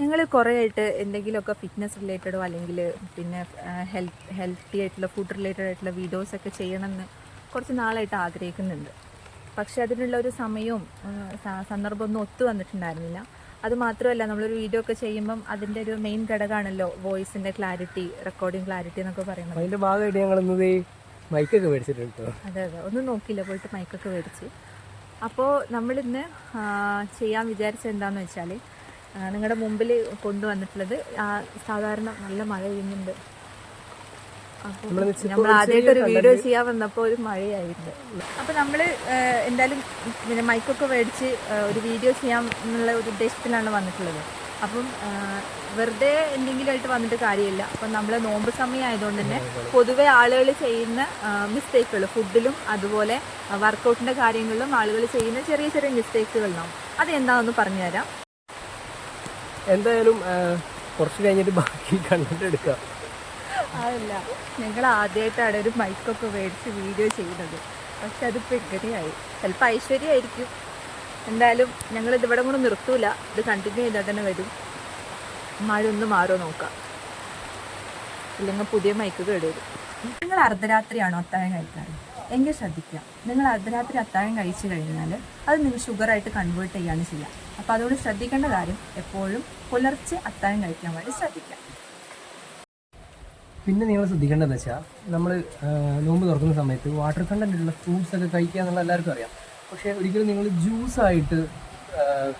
ഞങ്ങൾ കുറേ ആയിട്ട് എന്തെങ്കിലുമൊക്കെ ഫിറ്റ്നസ് റിലേറ്റഡോ അല്ലെങ്കിൽ പിന്നെ ഹെൽത്തി ആയിട്ടുള്ള ഫുഡ് റിലേറ്റഡ് ആയിട്ടുള്ള വീഡിയോസൊക്കെ ചെയ്യണമെന്ന് കുറച്ച് നാളായിട്ട് ആഗ്രഹിക്കുന്നുണ്ട്. പക്ഷേ അതിനുള്ള ഒരു സമയവും സന്ദർഭമൊന്നും ഒത്തു വന്നിട്ടുണ്ടായിരുന്നില്ല. അതുമാത്രമല്ല, നമ്മളൊരു വീഡിയോ ഒക്കെ ചെയ്യുമ്പം അതിൻ്റെ ഒരു മെയിൻ ഘടകമാണല്ലോ വോയിസിൻ്റെ ക്ലാരിറ്റി, റെക്കോർഡിങ് ക്ലാരിറ്റി എന്നൊക്കെ പറയുന്നത്. അതിൻ്റെ ഭാഗമായിട്ട് ഞങ്ങൾ മൈക്കൊക്കെ മേടിച്ചിട്ടുണ്ട്. അതെ, ഒന്നും നോക്കിയില്ല, പോയിട്ട് മൈക്കൊക്കെ മേടിച്ച്. അപ്പോൾ നമ്മളിന്ന് ചെയ്യാൻ വിചാരിച്ചത് എന്താണെന്ന് വെച്ചാൽ, നിങ്ങളുടെ മുമ്പിൽ കൊണ്ടുവന്നിട്ടുള്ളത് സാധാരണ നല്ല മഴ പെയ്യുന്നുണ്ട്. അപ്പോൾ നമ്മൾ ആദ്യമായിട്ടൊരു വീഡിയോ ചെയ്യാൻ വന്നപ്പോൾ ഒരു മഴയായിരുന്നു. അപ്പോൾ നമ്മൾ എന്തായാലും പിന്നെ മൈക്കൊക്കെ മേടിച്ച് ഒരു വീഡിയോ ചെയ്യാൻ എന്നുള്ള ഒരു ഉദ്ദേശത്തിലാണ് വന്നിട്ടുള്ളത്. അപ്പം വെറുതെ എന്തെങ്കിലുമായിട്ട് വന്നിട്ട് കാര്യമില്ല. അപ്പം നമ്മൾ നോമ്പ് സമയം ആയതുകൊണ്ട് തന്നെ പൊതുവെ ആളുകൾ ചെയ്യുന്ന മിസ്റ്റേക്കുകൾ ഫുഡിലും അതുപോലെ വർക്കൗട്ടിൻ്റെ കാര്യങ്ങളിലും ആളുകൾ ചെയ്യുന്ന ചെറിയ ചെറിയ മിസ്റ്റേക്കുകളുണ്ടാവും. അതെന്താണെന്ന് പറഞ്ഞുതരാം. എന്തായാലും കുറച്ച് കഴിഞ്ഞിട്ട് ബാക്കി കണ്ടിട്ട് എടുക്കാം. അതല്ല, ഞങ്ങൾ ആദ്യമായിട്ടാണ് ഒരു മൈക്കൊക്കെ മേടിച്ച് വീഡിയോ ചെയ്യുന്നത്. പക്ഷെ അതിപ്പോൾ എങ്ങനെയായി, ചിലപ്പോൾ ഐശ്വര്യമായിരിക്കും. എന്തായാലും ഞങ്ങളിത് ഇവിടെ കൂടെ നിർത്തൂല, ഇത് കണ്ടിന്യൂ ചെയ്താൽ തന്നെ വരും. മഴ ഒന്ന് മാറുമോ നോക്കാം, ഇല്ലെങ്കിൽ പുതിയ മൈക്ക് കേടുവരും. നിങ്ങൾ അർദ്ധരാത്രിയാണോ അത്താഴം കഴിക്കാറ്? എങ്കിൽ ശ്രദ്ധിക്കുക, നിങ്ങൾ അർദ്ധരാത്രി അത്താഴം കഴിച്ചു കഴിഞ്ഞാൽ അത് നിങ്ങൾ ഷുഗറായിട്ട് കൺവേർട്ട് ചെയ്യാണ് ചെയ്യുക. അപ്പോൾ അതുകൊണ്ട് ശ്രദ്ധിക്കേണ്ട കാര്യം എപ്പോഴും പുലർച്ചെ അത്താഴം കഴിക്കാൻ വേണ്ടി ശ്രദ്ധിക്കാം. പിന്നെ നിങ്ങൾ ശ്രദ്ധിക്കേണ്ടതെന്ന് വെച്ചാൽ, നമ്മൾ നോമ്പ് തുറക്കുന്ന സമയത്ത് വാട്ടർ കണ്ടൻറ്റുള്ള ഫ്രൂട്ട്സ് ഒക്കെ കഴിക്കുക എന്നുള്ള എല്ലാവർക്കും അറിയാം. പക്ഷേ ഒരിക്കലും നിങ്ങൾ ജ്യൂസായിട്ട്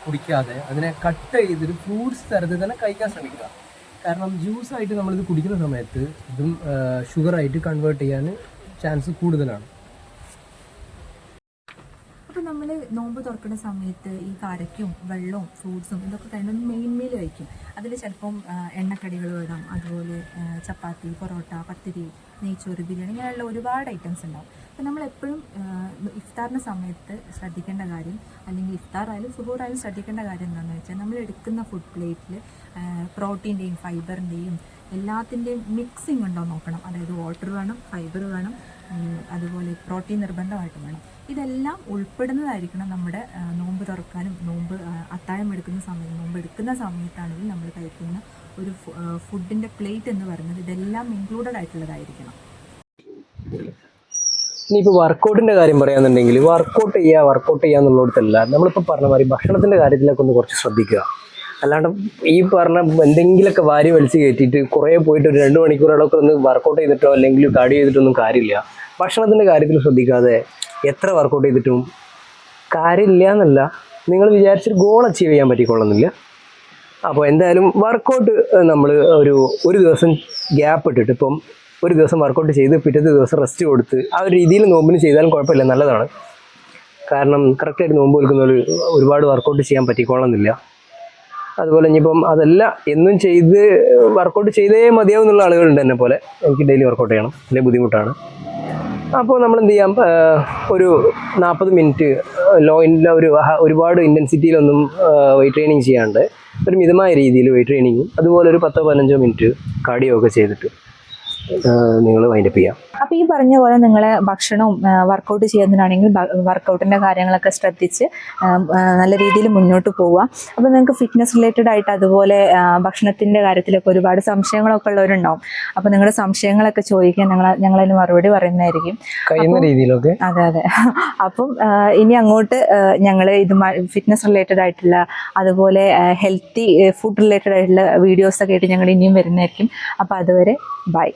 കുടിക്കാതെ അതിനെ കട്ട് ചെയ്തിട്ട് ഫ്രൂട്ട്സ് തരത്തിൽ തന്നെ കഴിക്കാൻ ശ്രമിക്കുക. കാരണം ജ്യൂസായിട്ട് നമ്മളിത് കുടിക്കുന്ന സമയത്ത് ഇതും ഷുഗറായിട്ട് കൺവേർട്ട് ചെയ്യാൻ ചാൻസ് കൂടുതലാണ്. അപ്പോൾ നമ്മൾ നോമ്പ് തുറക്കുന്ന സമയത്ത് ഈ കാരയ്ക്കും വെള്ളവും ഫ്രൂട്ട്സും ഇതൊക്കെ കഴിഞ്ഞ് മെയിൻ മീൽ കഴിക്കും. അതിൽ ചിലപ്പം എണ്ണക്കടികൾ വേണം, അതുപോലെ ചപ്പാത്തി, പൊറോട്ട, പത്തിരി, നെയ്ച്ചോറ്, ബിരിയാണി, ഇങ്ങനെയുള്ള ഒരുപാട് ഐറ്റംസ് ഉണ്ടാവും. അപ്പോൾ നമ്മളെപ്പോഴും ഇഫ്താറിൻ്റെ സമയത്ത് ശ്രദ്ധിക്കേണ്ട കാര്യം, അല്ലെങ്കിൽ ഇഫ്താറായാലും സുഹൂറായാലും ശ്രദ്ധിക്കേണ്ട കാര്യം എന്താണെന്ന് വെച്ചാൽ, നമ്മൾ എടുക്കുന്ന ഫുഡ് പ്ലേറ്റിൽ പ്രോട്ടീൻ്റെയും ഫൈബറിൻ്റെയും എല്ലാത്തിൻ്റെയും മിക്സിങ് ഉണ്ടോ നോക്കണം. അതായത് വാട്ടർ വേണം, ഫൈബർ വേണം, അതുപോലെ പ്രോട്ടീൻ നിർബന്ധമായിട്ട് വേണം. ഇതെല്ലാം ഉൾപ്പെടുന്നതായിരിക്കണം നമ്മുടെ നോമ്പ് തുറക്കാനും നോമ്പ് അത്താഴം എടുക്കുന്ന നോമ്പ് എടുക്കുന്ന സമയത്താണെങ്കിൽ നമ്മൾ കഴിക്കുന്ന ഒരു ഫുഡിൻ്റെ പ്ലേറ്റ് എന്ന് പറയുന്നത് ഇതെല്ലാം ഇൻക്ലൂഡഡ് ആയിട്ടുള്ളതായിരിക്കണം. ഇനിയിപ്പോൾ വർക്കൗട്ടിൻ്റെ കാര്യം പറയാന്നുണ്ടെങ്കിൽ, വർക്കൗട്ട് ചെയ്യുക എന്നുള്ളിടത്തല്ല, നമ്മളിപ്പോൾ പറഞ്ഞ മാതിരി ഭക്ഷണത്തിൻ്റെ കാര്യത്തിലൊക്കെ ഒന്ന് കുറച്ച് ശ്രദ്ധിക്കുക. അല്ലാണ്ട് ഈ പറഞ്ഞ എന്തെങ്കിലുമൊക്കെ വാരി വലിച്ച് കയറ്റിയിട്ട് കുറേ പോയിട്ട് ഒരു 2 മണിക്കൂറോളൊക്കെ ഒന്ന് വർക്കൗട്ട് ചെയ്തിട്ടോ അല്ലെങ്കിൽ കാർഡിയോ ചെയ്തിട്ടൊന്നും കാര്യമില്ല. ഭക്ഷണത്തിൻ്റെ കാര്യത്തിൽ ശ്രദ്ധിക്കാതെ എത്ര വർക്കൗട്ട് ചെയ്തിട്ടും കാര്യമില്ല എന്നല്ല, നിങ്ങൾ വിചാരിച്ചൊരു ഗോൾ അച്ചീവ് ചെയ്യാൻ പറ്റിക്കൊള്ളുന്നില്ല. അപ്പോൾ എന്തായാലും വർക്കൗട്ട് നമ്മൾ ഒരു ദിവസം ഗ്യാപ്പ് ഇട്ടിട്ട്, ഇപ്പം ഒരു ദിവസം വർക്കൗട്ട് ചെയ്ത് പിറ്റത്തെ ദിവസം റെസ്റ്റ് കൊടുത്ത് ആ ഒരു രീതിയിൽ നോമ്പിന് ചെയ്താലും കുഴപ്പമില്ല, നല്ലതാണ്. കാരണം കറക്റ്റായിട്ട് നോമ്പ് നിൽക്കുന്നവർ ഒരുപാട് വർക്കൗട്ട് ചെയ്യാൻ പറ്റിക്കൊള്ളുന്നില്ല. അതുപോലെ ഇനിയിപ്പം അതല്ല എന്നും വർക്കൗട്ട് ചെയ്തേ മതിയാവും എന്നുള്ള ആളുകളുണ്ട്. എന്നെ പോലെ എനിക്ക് ഡെയിലി വർക്കൗട്ട് ചെയ്യണം, വലിയ ബുദ്ധിമുട്ടാണ്. അപ്പോൾ നമ്മൾ എന്ത് ചെയ്യാം, ഒരു 40 മിനിറ്റ് ഒരുപാട് ഇൻറ്റൻസിറ്റിയിലൊന്നും വെയിറ്റ് ട്രെയിനിങ് ചെയ്യാണ്ട് ഒരു മിതമായ രീതിയിൽ വെയിറ്റ് ട്രെയിനിങ്ങും അതുപോലെ ഒരു 10-15 മിനിറ്റ് കാർഡിയോ ഒക്കെ ചെയ്തിട്ട് നിങ്ങൾ വൈൻഡപ്പ് ചെയ്യാം. അപ്പോൾ ഈ പറഞ്ഞ പോലെ നിങ്ങൾ ഭക്ഷണവും വർക്കൗട്ട് ചെയ്യുന്നതിനാണെങ്കിൽ വർക്കൗട്ടിൻ്റെ കാര്യങ്ങളൊക്കെ ശ്രദ്ധിച്ച് നല്ല രീതിയിൽ മുന്നോട്ട് പോവുക. അപ്പോൾ നിങ്ങൾക്ക് ഫിറ്റ്നസ് റിലേറ്റഡ് ആയിട്ട് അതുപോലെ ഭക്ഷണത്തിൻ്റെ കാര്യത്തിലൊക്കെ ഒരുപാട് സംശയങ്ങളൊക്കെ ഉള്ളവരുണ്ടാവും. അപ്പോൾ നിങ്ങളുടെ സംശയങ്ങളൊക്കെ ചോദിക്കാൻ ഞങ്ങളതിന് മറുപടി പറയുന്നതായിരിക്കും കഴിയുന്ന രീതിയിലൊക്കെ. അതെ. അപ്പം ഇനി അങ്ങോട്ട് ഞങ്ങൾ ഇത് ഫിറ്റ്നസ് റിലേറ്റഡ് ആയിട്ടുള്ള അതുപോലെ ഹെൽത്തി ഫുഡ് റിലേറ്റഡ് ആയിട്ടുള്ള വീഡിയോസൊക്കെ ആയിട്ട് ഞങ്ങൾ ഇനിയും വരുന്നതായിരിക്കും. അപ്പോൾ അതുവരെ ബൈ.